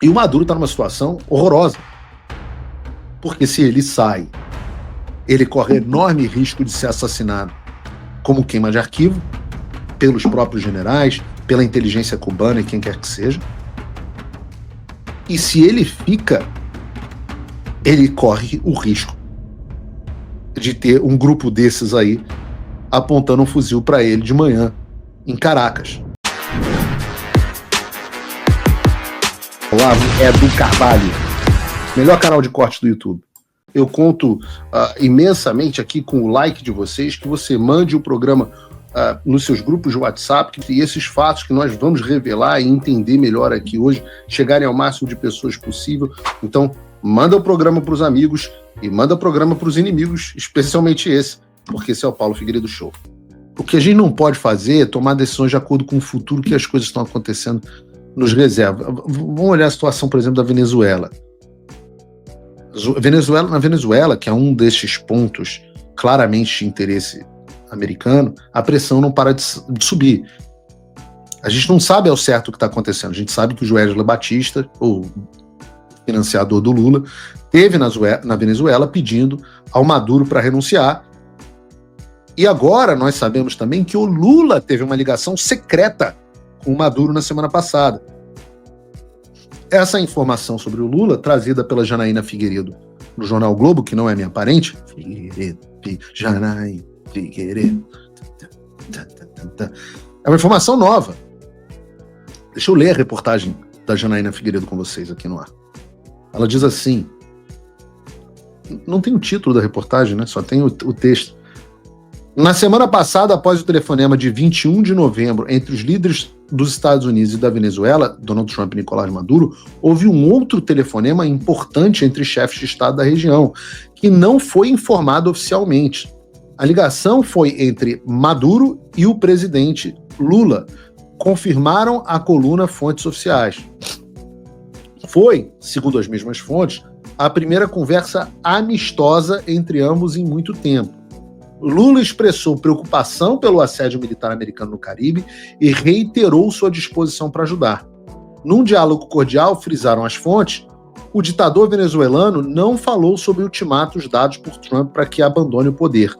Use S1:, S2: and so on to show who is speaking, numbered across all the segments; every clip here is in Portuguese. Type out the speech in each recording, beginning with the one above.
S1: E o Maduro está numa situação horrorosa. Porque se ele sai, ele corre enorme risco de ser assassinado como queima de arquivo, pelos próprios generais, pela inteligência cubana e quem quer que seja. E se ele fica, ele corre o risco de ter um grupo desses aí apontando um fuzil para ele de manhã, em Caracas. Olavo Edu Carvalho, melhor canal de corte do YouTube. Eu conto imensamente aqui com o like de vocês, que você mande o programa nos seus grupos de WhatsApp, e esses fatos que nós vamos revelar e entender melhor aqui hoje, chegarem ao máximo de pessoas possível. Então, manda o programa para os amigos e manda o programa para os inimigos, especialmente esse, porque esse é o Paulo Figueiredo Show. O que a gente não pode fazer é tomar decisões de acordo com o futuro que as coisas estão acontecendo nos reserva. Vamos olhar a situação, por exemplo, da Venezuela. Na Venezuela, que é um destes pontos claramente de interesse americano, a pressão não para de subir. A gente não sabe ao certo o que está acontecendo. A gente sabe que o Joesley Batista, o financiador do Lula, esteve na Venezuela pedindo ao Maduro para renunciar. E agora nós sabemos também que o Lula teve uma ligação secreta com o Maduro na semana passada. Essa informação sobre o Lula, trazida pela Janaína Figueiredo no jornal Globo, que não é minha parente, Janaína Figueiredo, é uma informação nova. Deixa eu ler a reportagem da Janaína Figueiredo com vocês aqui no ar. Ela diz assim, não tem o título da reportagem, né? Só tem o texto. Na semana passada, após o telefonema de 21 de novembro entre os líderes dos Estados Unidos e da Venezuela, Donald Trump e Nicolás Maduro, houve um outro telefonema importante entre chefes de Estado da região, que não foi informado oficialmente. A ligação foi entre Maduro e o presidente Lula, confirmaram a coluna fontes oficiais. Foi, segundo as mesmas fontes, a primeira conversa amistosa entre ambos em muito tempo. Lula expressou preocupação pelo assédio militar americano no Caribe e reiterou sua disposição para ajudar. Num diálogo cordial, frisaram as fontes, o ditador venezuelano não falou sobre ultimatos dados por Trump para que abandone o poder.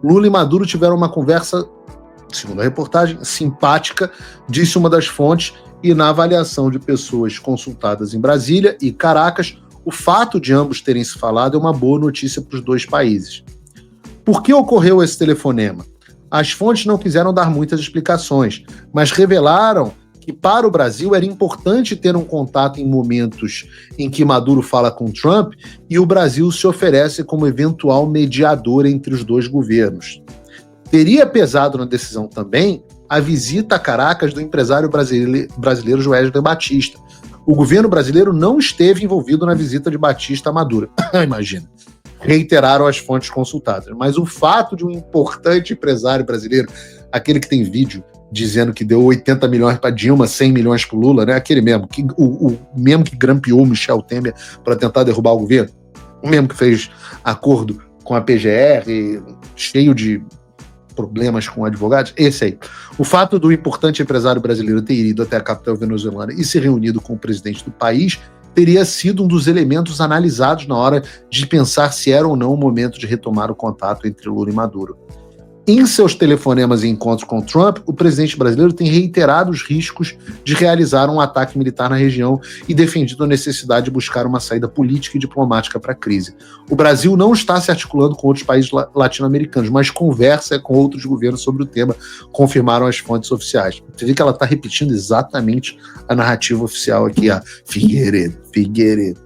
S1: Lula e Maduro tiveram uma conversa, segundo a reportagem, simpática, disse uma das fontes, e na avaliação de pessoas consultadas em Brasília e Caracas, o fato de ambos terem se falado é uma boa notícia para os dois países. Por que ocorreu esse telefonema? As fontes não quiseram dar muitas explicações, mas revelaram que para o Brasil era importante ter um contato em momentos em que Maduro fala com Trump e o Brasil se oferece como eventual mediador entre os dois governos. Teria pesado na decisão também a visita a Caracas do empresário brasileiro Joesley Batista. O governo brasileiro não esteve envolvido na visita de Batista a Maduro. Imagina. Reiteraram as fontes consultadas. Mas o fato de um importante empresário brasileiro, aquele que tem vídeo dizendo que deu 80 milhões para Dilma, 100 milhões para o Lula, né? Aquele mesmo, o mesmo que grampeou o Michel Temer para tentar derrubar o governo, o mesmo que fez acordo com a PGR, cheio de problemas com advogados, esse aí. O fato do importante empresário brasileiro ter ido até a capital venezuelana e se reunido com o presidente do país teria sido um dos elementos analisados na hora de pensar se era ou não o momento de retomar o contato entre Lula e Maduro. Em seus telefonemas e encontros com Trump, o presidente brasileiro tem reiterado os riscos de realizar um ataque militar na região e defendido a necessidade de buscar uma saída política e diplomática para a crise. O Brasil não está se articulando com outros países latino-americanos, mas conversa com outros governos sobre o tema, confirmaram as fontes oficiais. Você vê que ela está repetindo exatamente a narrativa oficial aqui, a Figueiredo.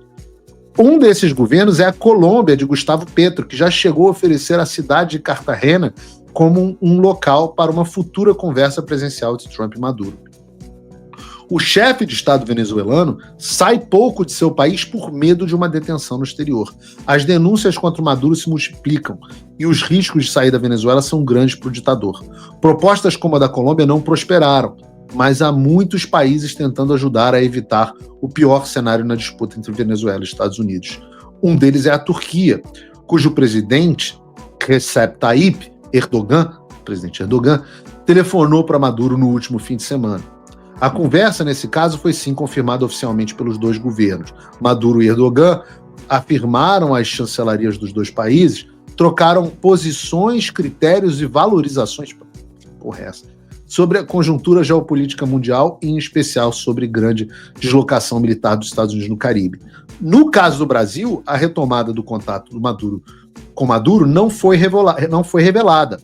S1: Um desses governos é a Colômbia, de Gustavo Petro, que já chegou a oferecer a cidade de Cartagena como um local para uma futura conversa presencial entre Trump e Maduro. O chefe de Estado venezuelano sai pouco de seu país por medo de uma detenção no exterior. As denúncias contra o Maduro se multiplicam e os riscos de sair da Venezuela são grandes para o ditador. Propostas como a da Colômbia não prosperaram, mas há muitos países tentando ajudar a evitar o pior cenário na disputa entre Venezuela e Estados Unidos. Um deles é a Turquia, cujo presidente, Recep Tayyip Erdogan, telefonou para Maduro no último fim de semana. A conversa, nesse caso, foi sim confirmada oficialmente pelos dois governos. Maduro e Erdogan afirmaram as chancelarias dos dois países, trocaram posições, critérios e valorizações sobre a conjuntura geopolítica mundial e, em especial, sobre grande deslocação militar dos Estados Unidos no Caribe. No caso do Brasil, a retomada do contato do Maduro com Maduro não foi revelada.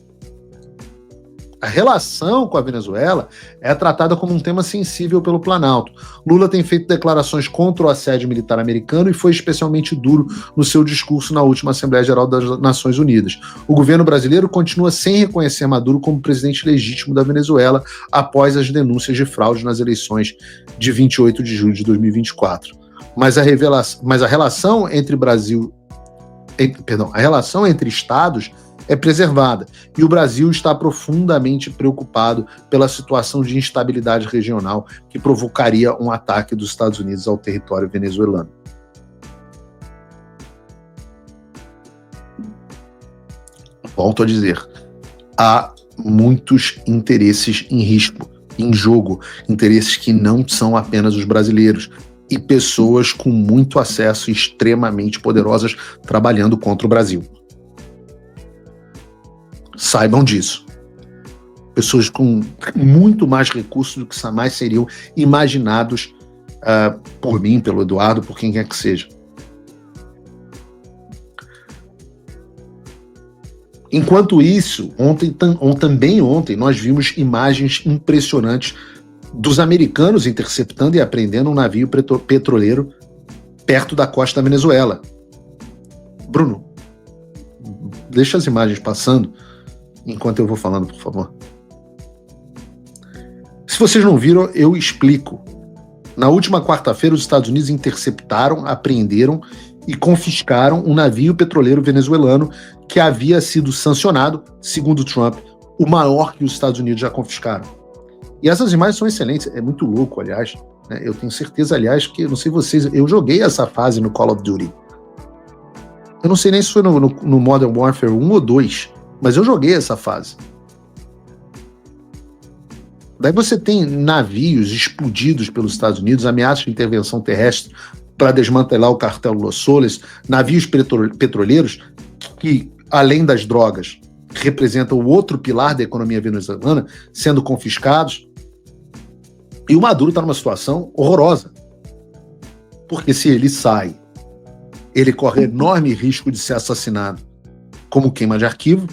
S1: A relação com a Venezuela é tratada como um tema sensível pelo Planalto. Lula tem feito declarações contra o assédio militar americano e foi especialmente duro no seu discurso na última Assembleia Geral das Nações Unidas. O governo brasileiro continua sem reconhecer Maduro como presidente legítimo da Venezuela após as denúncias de fraude nas eleições de 28 de julho de 2024. Mas a relação entre a relação entre estados é preservada, e o Brasil está profundamente preocupado pela situação de instabilidade regional que provocaria um ataque dos Estados Unidos ao território venezuelano. Volto a dizer, há muitos interesses em risco, em jogo, interesses que não são apenas os brasileiros, e pessoas com muito acesso e extremamente poderosas trabalhando contra o Brasil. Saibam disso. Pessoas com muito mais recursos do que jamais seriam imaginados por mim, pelo Eduardo, por quem quer que seja. Enquanto isso, ontem nós vimos imagens impressionantes dos americanos interceptando e apreendendo um navio petroleiro perto da costa da Venezuela. Bruno, deixa as imagens passando enquanto eu vou falando, por favor. Se vocês não viram, eu explico. Na última quarta-feira, os Estados Unidos interceptaram, apreenderam e confiscaram um navio petroleiro venezuelano que havia sido sancionado, segundo Trump, o maior que os Estados Unidos já confiscaram. E essas imagens são excelentes, é muito louco, aliás. Né? Eu tenho certeza, aliás, que, não sei vocês, eu joguei essa fase no Call of Duty. Eu não sei nem se foi no Modern Warfare 1 ou 2, mas eu joguei essa fase. Daí você tem navios explodidos pelos Estados Unidos, ameaças de intervenção terrestre para desmantelar o cartel Los Soles, navios petroleiros que, além das drogas, representam o outro pilar da economia venezuelana, sendo confiscados. E o Maduro está numa situação horrorosa. Porque se ele sai, ele corre enorme risco de ser assassinado como queima de arquivo,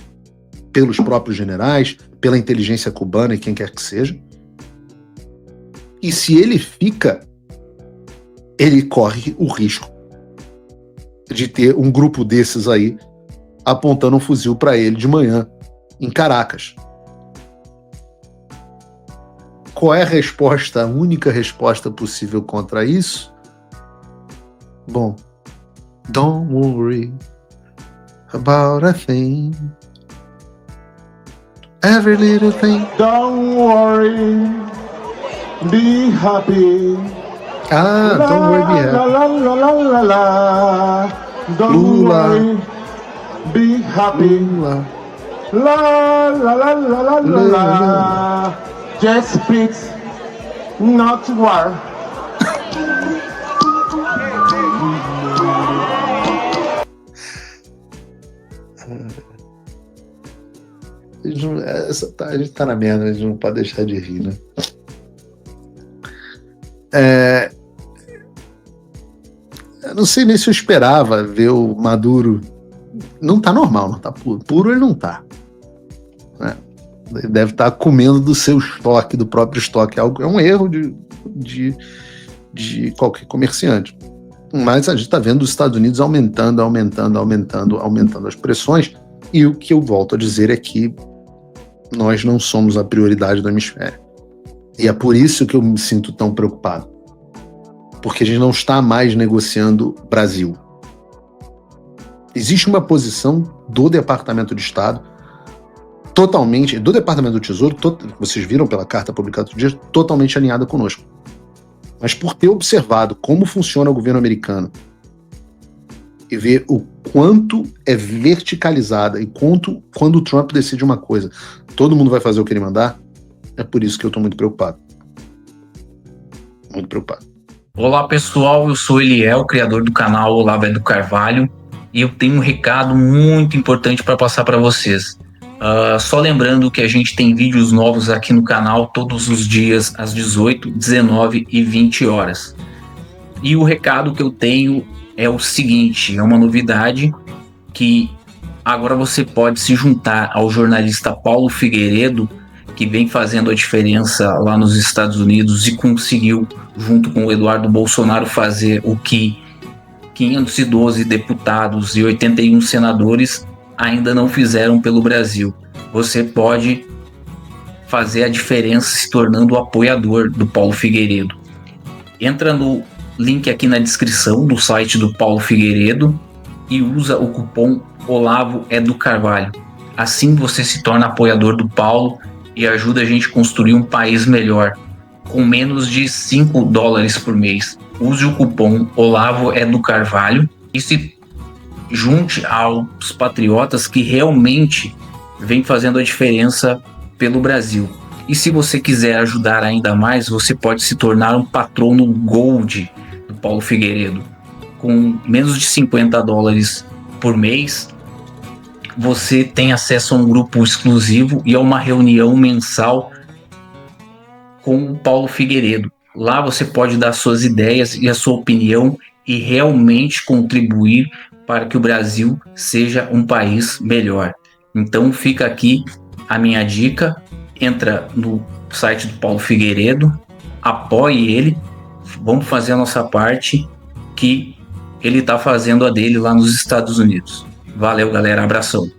S1: pelos próprios generais, pela inteligência cubana e quem quer que seja. E se ele fica, ele corre o risco de ter um grupo desses aí apontando um fuzil para ele de manhã, em Caracas. Qual é a resposta, a única resposta possível contra isso? Bom, don't worry about a thing. Every little thing.
S2: Don't worry, be happy.
S1: Don't worry, be happy.
S2: La, la, la, la, la, la. Don't
S1: Lula.
S2: worry, be happy.
S1: Lula.
S2: La, la, la, la, la, la, la. Just peace, not war.
S1: A gente tá na merda, a gente não pode deixar de rir, né? Eu não sei nem se eu esperava ver o Maduro. Não tá normal, não tá puro. Puro ele não tá. Né? Ele deve estar comendo do seu estoque, do próprio estoque. É um erro de qualquer comerciante. Mas a gente está vendo os Estados Unidos aumentando as pressões. E o que eu volto a dizer é que nós não somos a prioridade do hemisfério. E é por isso que eu me sinto tão preocupado. Porque a gente não está mais negociando Brasil. Existe uma posição do Departamento de Estado, totalmente, do Departamento do Tesouro, vocês viram pela carta publicada outro dia, totalmente alinhada conosco. Mas por ter observado como funciona o governo americano e ver o quanto é verticalizada e quando o Trump decide uma coisa, todo mundo vai fazer o que ele mandar, é por isso que eu estou muito preocupado. Muito preocupado.
S3: Olá pessoal, eu sou Eliel, criador do canal Olavo é do Carvalho, e eu tenho um recado muito importante para passar para vocês. Só lembrando que a gente tem vídeos novos aqui no canal todos os dias às 18, 19 e 20 horas. E o recado que eu tenho é o seguinte, é uma novidade que agora você pode se juntar ao jornalista Paulo Figueiredo, que vem fazendo a diferença lá nos Estados Unidos e conseguiu, junto com o Eduardo Bolsonaro, fazer o que 512 deputados e 81 senadores ainda não fizeram pelo Brasil. Você pode fazer a diferença se tornando apoiador do Paulo Figueiredo. Entra no link aqui na descrição do site do Paulo Figueiredo e usa o cupom Olavo é do Carvalho. Assim você se torna apoiador do Paulo e ajuda a gente a construir um país melhor, com menos de $5 por mês. Use o cupom Olavo é do Carvalho e se junte aos patriotas que realmente vêm fazendo a diferença pelo Brasil. E se você quiser ajudar ainda mais, você pode se tornar um patrono Gold do Paulo Figueiredo. Com menos de $50 por mês, você tem acesso a um grupo exclusivo e a uma reunião mensal com o Paulo Figueiredo. Lá você pode dar suas ideias e a sua opinião e realmente contribuir para que o Brasil seja um país melhor. Então fica aqui a minha dica, entra no site do Paulo Figueiredo, apoie ele, vamos fazer a nossa parte, que ele está fazendo a dele lá nos Estados Unidos. Valeu, galera, abração.